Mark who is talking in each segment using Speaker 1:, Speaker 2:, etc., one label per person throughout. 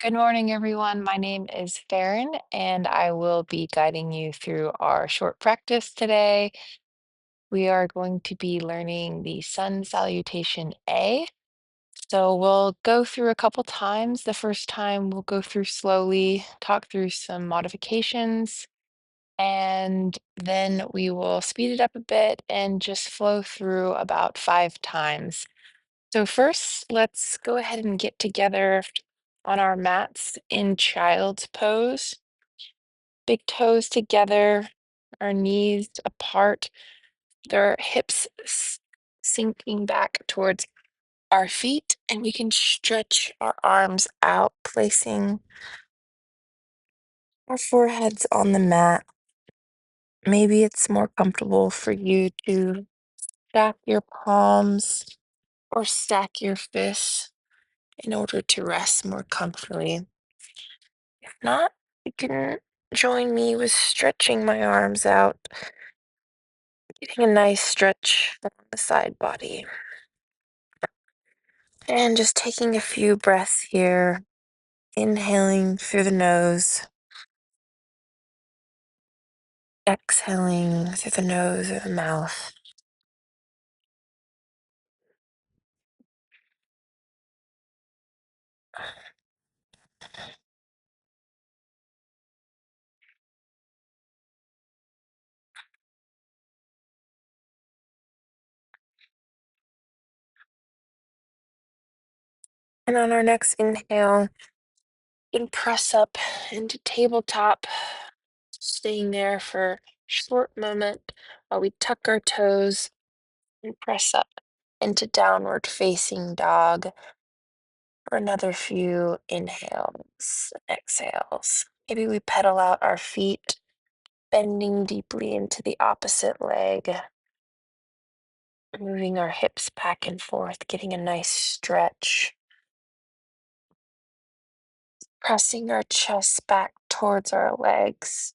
Speaker 1: Good morning, everyone. My name is Farron, and I will be guiding you through our short practice today. We are going to be learning the sun salutation A. So we'll go through a couple times. The first time we'll go through slowly, talk through some modifications, and then we will speed it up a bit and just flow through about 5 times. So first, let's go ahead and get together on our mats in child's pose. Big toes together, our knees apart, their hips sinking back towards our feet, and we can stretch our arms out, placing our foreheads on the mat. Maybe it's more comfortable for you to stack your palms or stack your fists in order to rest more comfortably. If not, you can join me with stretching my arms out, getting a nice stretch on the side body. And just taking a few breaths here, inhaling through the nose, exhaling through the nose or the mouth. And on our next inhale, you can press up into tabletop, staying there for a short moment while we tuck our toes and press up into downward facing dog for another few inhales and exhales. Maybe we pedal out our feet, bending deeply into the opposite leg, moving our hips back and forth, getting a nice stretch, pressing our chest back towards our legs,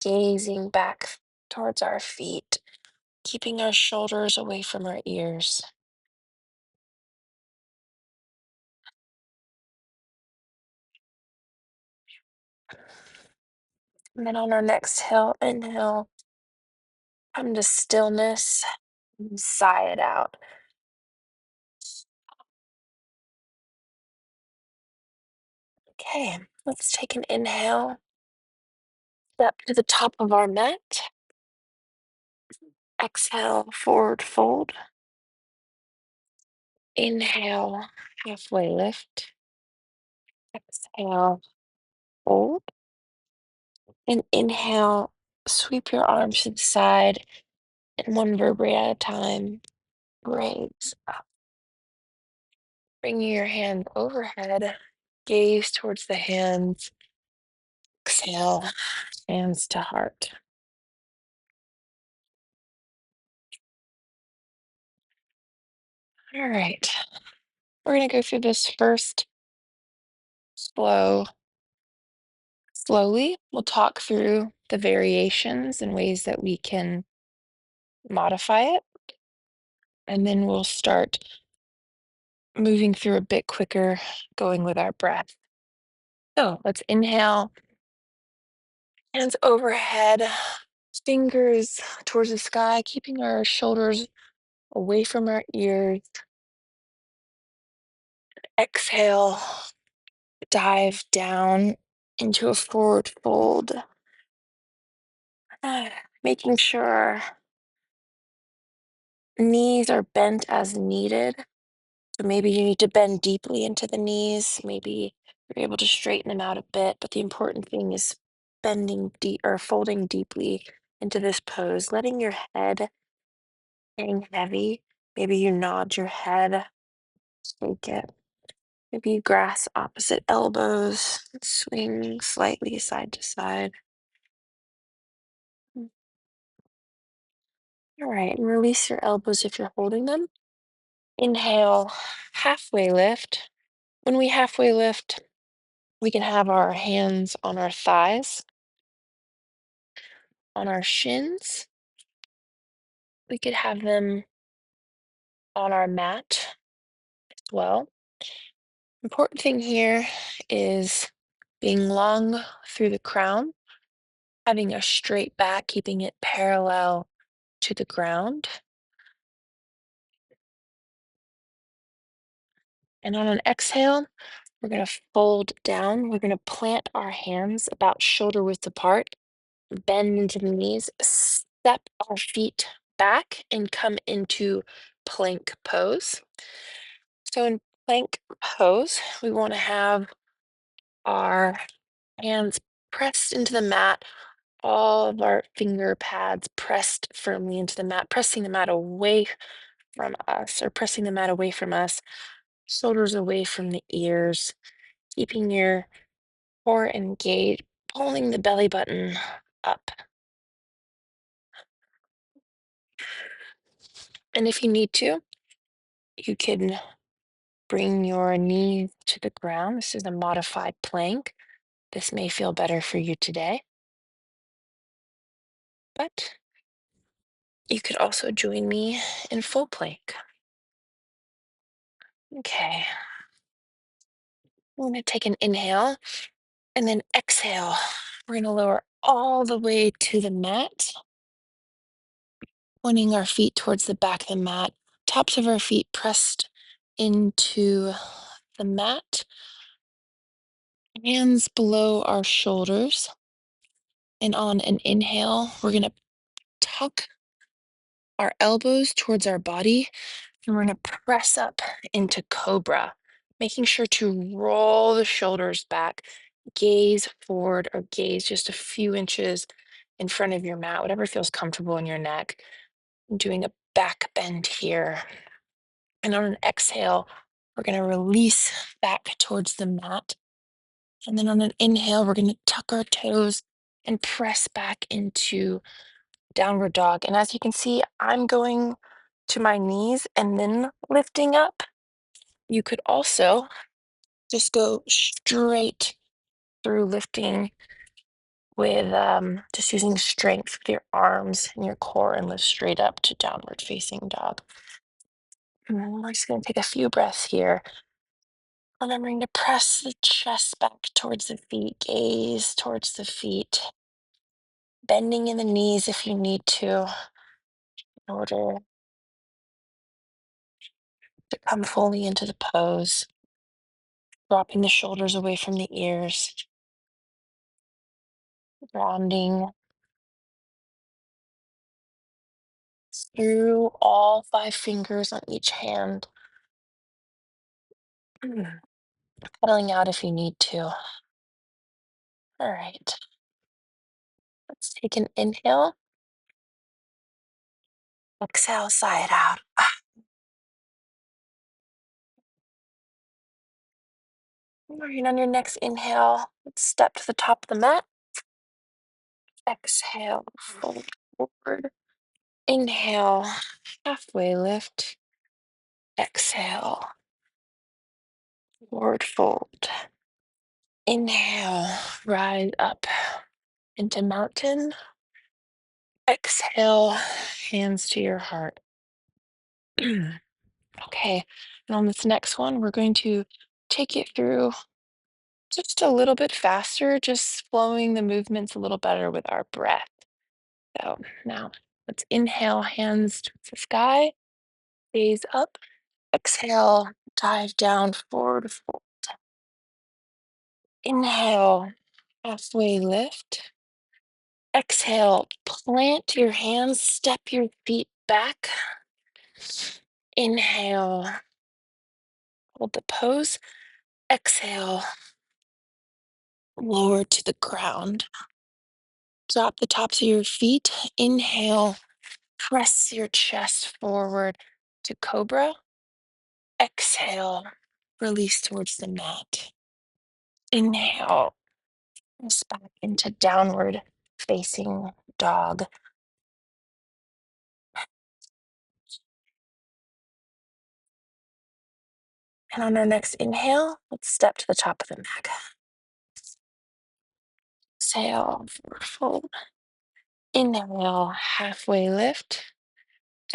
Speaker 1: gazing back towards our feet, keeping our shoulders away from our ears. And then on our next inhale, come to stillness and sigh it out. Okay, let's take an inhale, step to the top of our mat. Exhale, forward fold. Inhale, halfway lift. Exhale, fold. And inhale, sweep your arms to the side and one vertebrae at a time. Raise up. Bringing your hand overhead, gaze towards the hands. Exhale, hands to heart. All right, we're going to go through this first slowly. We'll talk through the variations and ways that we can modify it. And then we'll start moving through a bit quicker, going with our breath. So let's inhale, hands overhead, fingers towards the sky, keeping our shoulders away from our ears. Exhale, dive down into a forward fold, making sure knees are bent as needed. So maybe you need to bend deeply into the knees. Maybe you're able to straighten them out a bit. But the important thing is bending deep or folding deeply into this pose, letting your head hang heavy. Maybe you nod your head, shake it. Maybe you grasp opposite elbows, swing slightly side to side. All right, and release your elbows if you're holding them. Inhale, halfway lift. When we halfway lift, we can have our hands on our thighs, on our shins. We could have them on our mat as well. Important thing here is being long through the crown, having a straight back, keeping it parallel to the ground. And on an exhale, we're going to fold down. We're going to plant our hands about shoulder width apart, bend into the knees, step our feet back, and come into plank pose. So in plank pose, we want to have our hands pressed into the mat, all of our finger pads pressed firmly into the mat, pressing the mat away from us, or pressing the mat away from us, shoulders away from the ears, keeping your core engaged, pulling the belly button up. And if you need to, you can bring your knees to the ground. This is a modified plank. This may feel better for you today, but you could also join me in full plank. Okay, I'm going to take an inhale and then exhale. We're going to lower all the way to the mat, pointing our feet towards the back of the mat, tops of our feet pressed into the mat, hands below our shoulders. And on an inhale, we're going to tuck our elbows towards our body, and we're going to press up into cobra, making sure to roll the shoulders back, gaze forward, or gaze just a few inches in front of your mat, whatever feels comfortable in your neck. I'm doing a back bend here. And on an exhale, we're going to release back towards the mat. And then on an inhale, we're going to tuck our toes and press back into downward dog. And as you can see, I'm going to my knees and then lifting up. You could also just go straight through lifting with just using strength with your arms and your core and lift straight up to downward facing dog. And then we're just going to take a few breaths here. Remembering to press the chest back towards the feet, gaze towards the feet, bending in the knees if you need to in order to come fully into the pose, dropping the shoulders away from the ears, grounding through all 5 fingers on each hand, pedaling out if you need to. All right, let's take an inhale, exhale, sigh it out. All right, on your next inhale, let's step to the top of the mat. Exhale, fold forward. Inhale, halfway lift. Exhale, forward fold. Inhale, rise up into mountain. Exhale, hands to your heart. Okay, and on this next one, we're going to take it through just a little bit faster, just flowing the movements a little better with our breath. So now let's inhale, hands to the sky, gaze up. Exhale, dive down, forward fold. Inhale, halfway lift. Exhale, plant your hands, step your feet back. Inhale, hold the pose. Exhale, lower to the ground. Drop the tops of your feet. Inhale, press your chest forward to cobra. Exhale, release towards the mat. Inhale, press back into downward facing dog. And on our next inhale, let's step to the top of the mat. Exhale, forward fold. Inhale, halfway lift.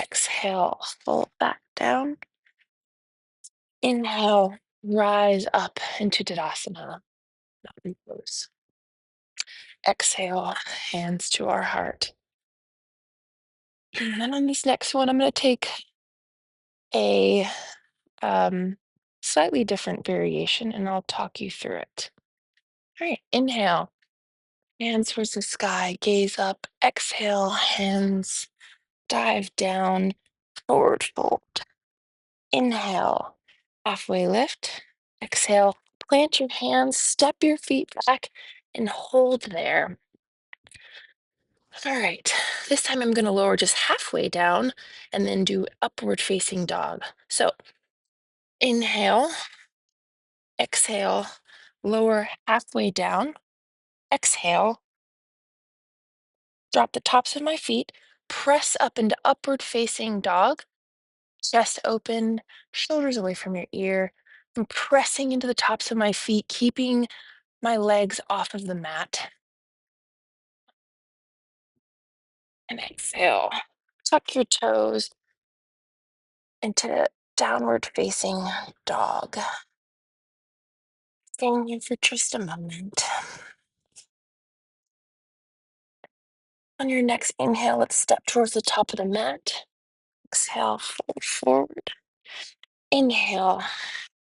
Speaker 1: Exhale, fold back down. Inhale, Rise up into Tadasana, mountain pose. Exhale, hands to our heart. And then on this next one, I'm going to take a um, slightly different variation and I'll talk you through it. All right, inhale, hands towards the sky, gaze up. Exhale, hands dive down, forward fold. Inhale, halfway lift. Exhale, plant your hands, step your feet back, and hold there. All right, this time I'm going to lower just halfway down and then do upward facing dog. So inhale, exhale, lower halfway down. Exhale, drop the tops of my feet, press up into upward facing dog, chest open, shoulders away from your ear. I'm pressing into the tops of my feet, keeping my legs off of the mat. And exhale, tuck your toes into downward facing dog. Staying here for just a moment. On your next inhale, let's step towards the top of the mat. Exhale, fold forward. Inhale,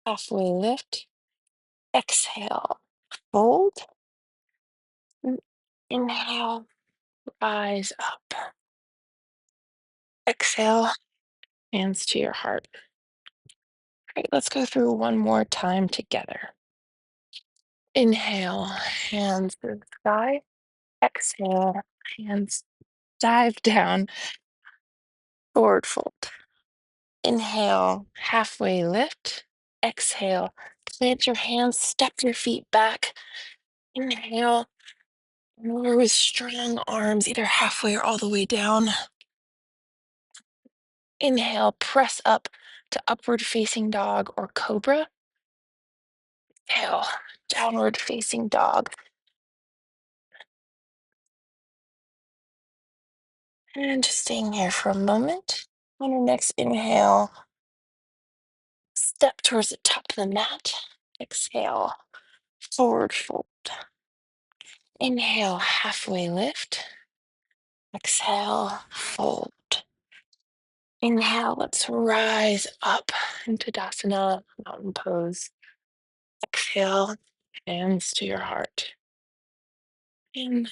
Speaker 1: halfway lift. Exhale, fold. Inhale, rise up. Exhale, hands to your heart. Great, let's go through one more time together. Inhale, hands to the sky. Exhale, hands dive down, forward fold. Inhale, halfway lift. Exhale, plant your hands, step your feet back. Inhale, lower with strong arms, either halfway or all the way down. Inhale, press up to upward facing dog or cobra. Exhale, downward facing dog. And just staying here for a moment. On your next inhale, step towards the top of the mat. Exhale, forward fold. Inhale, halfway lift. Exhale, fold. Inhale, let's rise up into Tadasana, mountain pose. Exhale, hands to your heart. In,